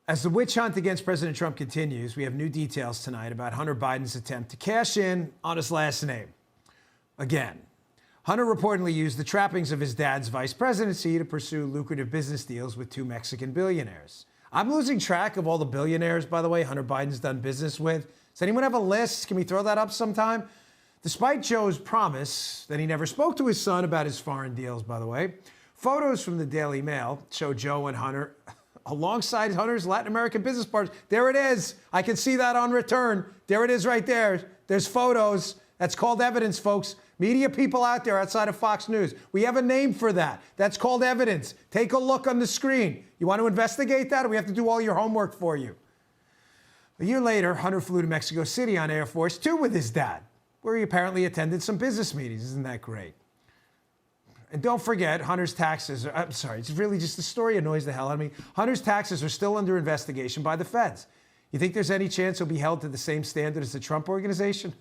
As the witch hunt against President Trump continues, we have new details tonight about Hunter Biden's attempt to cash in on his last name. Again, Hunter reportedly used the trappings of his dad's vice presidency to pursue lucrative business deals with two Mexican billionaires. I'm losing track of all the billionaires, by the way, Hunter Biden's done business with. Does anyone have a list? Can we throw that up sometime? Despite Joe's promise that he never spoke to his son about his foreign deals, by the way, photos from the Daily Mail show Joe and Hunter alongside Hunter's Latin American business partners. There it is. I can see that on return. There it is right there. There's photos. That's called evidence, folks. Media people out there outside of Fox News, we have a name for that. That's called evidence. Take a look on the screen. You want to investigate that, or we have to do all your homework for you? A year later, Hunter flew to Mexico City on Air Force Two with his dad, where he apparently attended some business meetings. Isn't that great? And don't forget, Hunter's taxes are, I'm sorry, it's really just the story annoys the hell out of me. Hunter's taxes are still under investigation by the feds. You think there's any chance he'll be held to the same standard as the Trump organization?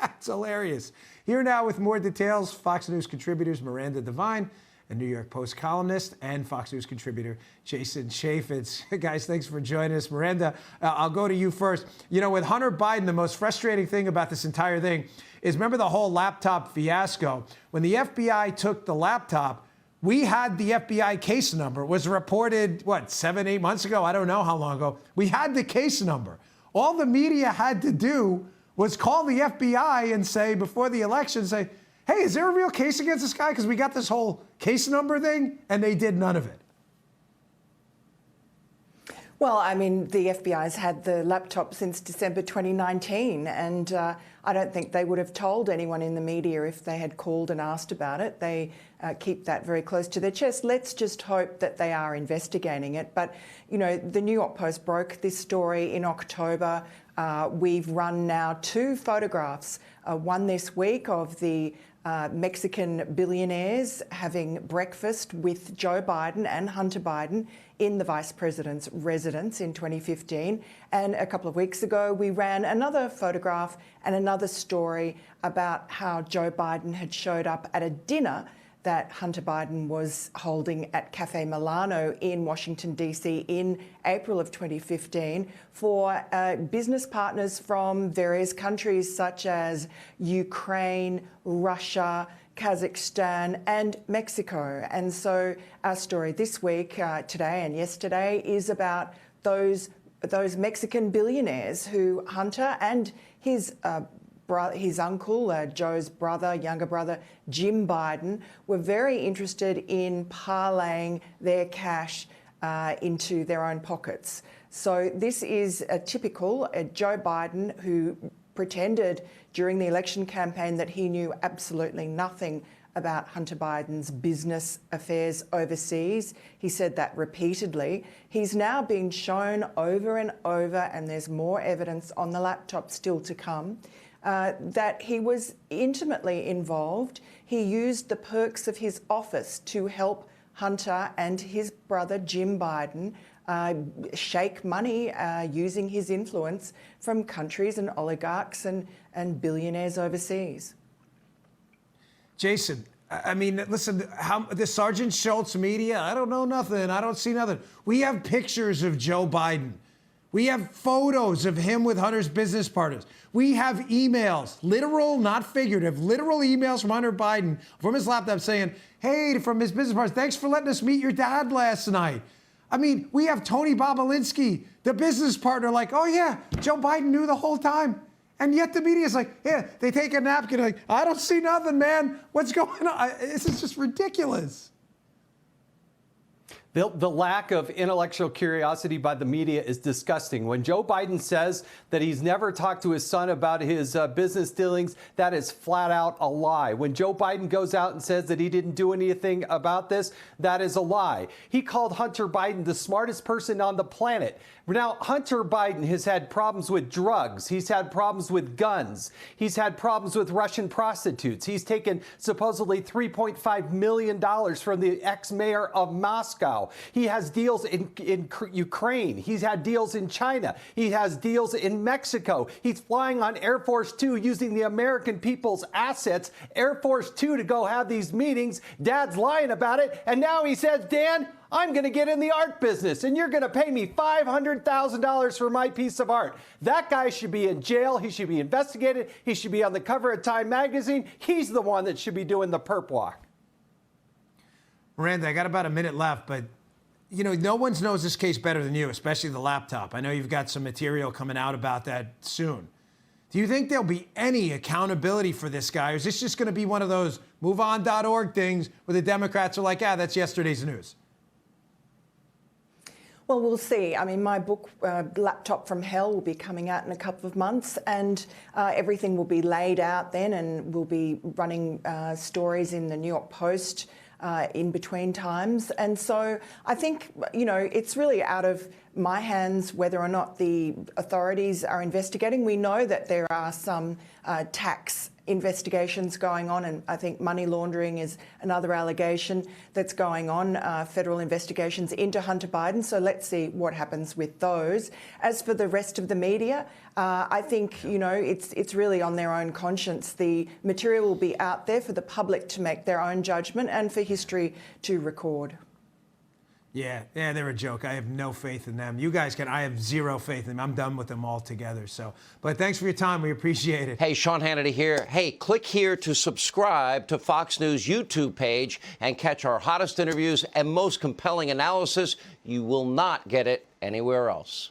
It's hilarious. Here now with more details, Fox News contributors Miranda, Devine, a New York Post columnist, and Fox News contributor Jason Chaffetz. Guys, thanks for joining us. Miranda, I'll go to you first. You know, with Hunter Biden, the most frustrating thing about this entire thing is, remember the whole laptop fiasco? When the FBI took the laptop, we had the FBI case number. It was reported, 7, 8 months ago? I don't know how long ago. We had the case number. All the media had to do was call the FBI and say, before the election, say, hey, is there a real case against this guy? Because we got this whole case number thing, and they did none of it. Well, I mean, the FBI's had the laptop since December 2019, and I don't think they would have told anyone in the media if they had called and asked about it. They keep that very close to their chest. Let's just hope that they are investigating it. But, you know, the New York Post broke this story in October. We've run now 2 photographs, one this week of the Mexican billionaires having breakfast with Joe Biden and Hunter Biden in the vice president's residence in 2015. And a couple of weeks ago, we ran another photograph and another story about how Joe Biden had showed up at a dinner that Hunter Biden was holding at Cafe Milano in Washington, D.C. in April of 2015 for business partners from various countries such as Ukraine, Russia, Kazakhstan and Mexico. And so our story this week, today and yesterday, is about those Mexican billionaires who Hunter and his uncle, Joe's brother, younger brother, Jim Biden, were very interested in parlaying their cash into their own pockets. So this is a typical Joe Biden, who pretended during the election campaign that he knew absolutely nothing about Hunter Biden's business affairs overseas. He said that repeatedly. He's now been shown over and over, and there's more evidence on the laptop still to come, that he was intimately involved. He used the perks of his office to help Hunter and his brother Jim Biden shake money using his influence from countries and oligarchs and billionaires overseas. Jason, I mean, listen, the Sergeant Schultz media, I don't know nothing. I don't see nothing. We have pictures of Joe Biden. We have photos of him with Hunter's business partners. We have emails, literal, not figurative, literal emails from Hunter Biden from his laptop saying, hey, from his business partners, thanks for letting us meet your dad last night. I mean, we have Tony Bobolinsky, the business partner, like, oh yeah, Joe Biden knew the whole time. And yet the media is like, yeah, they take a napkin, like, I don't see nothing, man. What's going on? This is just ridiculous. The lack of intellectual curiosity by the media is disgusting. When Joe Biden says that he's never talked to his son about his business dealings, that is flat out a lie. When Joe Biden goes out and says that he didn't do anything about this, that is a lie. He called Hunter Biden the smartest person on the planet. Now, Hunter Biden has had problems with drugs. He's had problems with guns. He's had problems with Russian prostitutes. He's taken supposedly $3.5 million from the ex-mayor of Moscow. now. He has deals in Ukraine. He's had deals in China. He has deals in Mexico. He's flying on Air Force Two using the American people's assets, Air Force Two, to go have these meetings. Dad's lying about it. And now he says, Dan, I'm going to get in the art business, and you're going to pay me $500,000 for my piece of art. That guy should be in jail. He should be investigated. He should be on the cover of Time magazine. He's the one that should be doing the perp walk. Miranda, I got about a minute left, but you know, no one knows this case better than you, especially the laptop. I know you've got some material coming out about that soon. Do you think there'll be any accountability for this guy, or is this just going to be one of those moveon.org things where the Democrats are like, that's yesterday's news? Well, we'll see. I mean, my book, Laptop from Hell, will be coming out in a couple of months, and everything will be laid out then, and we'll be running stories in the New York Post in between times. And so I think, you know, it's really out of my hands whether or not the authorities are investigating. We know that there are some tax investigations going on, and I think money laundering is another allegation that's going on, federal investigations into Hunter Biden. So let's see what happens with those. As for the rest of the media, I think, you know, it's really on their own conscience. The material will be out there for the public to make their own judgment and for history to record. Yeah, they're a joke. I have no faith in them. You guys can. I have zero faith in them. I'm done with them altogether. So, but thanks for your time. We appreciate it. Hey, Sean Hannity here. Hey, click here to subscribe to Fox News YouTube page and catch our hottest interviews and most compelling analysis. You will not get it anywhere else.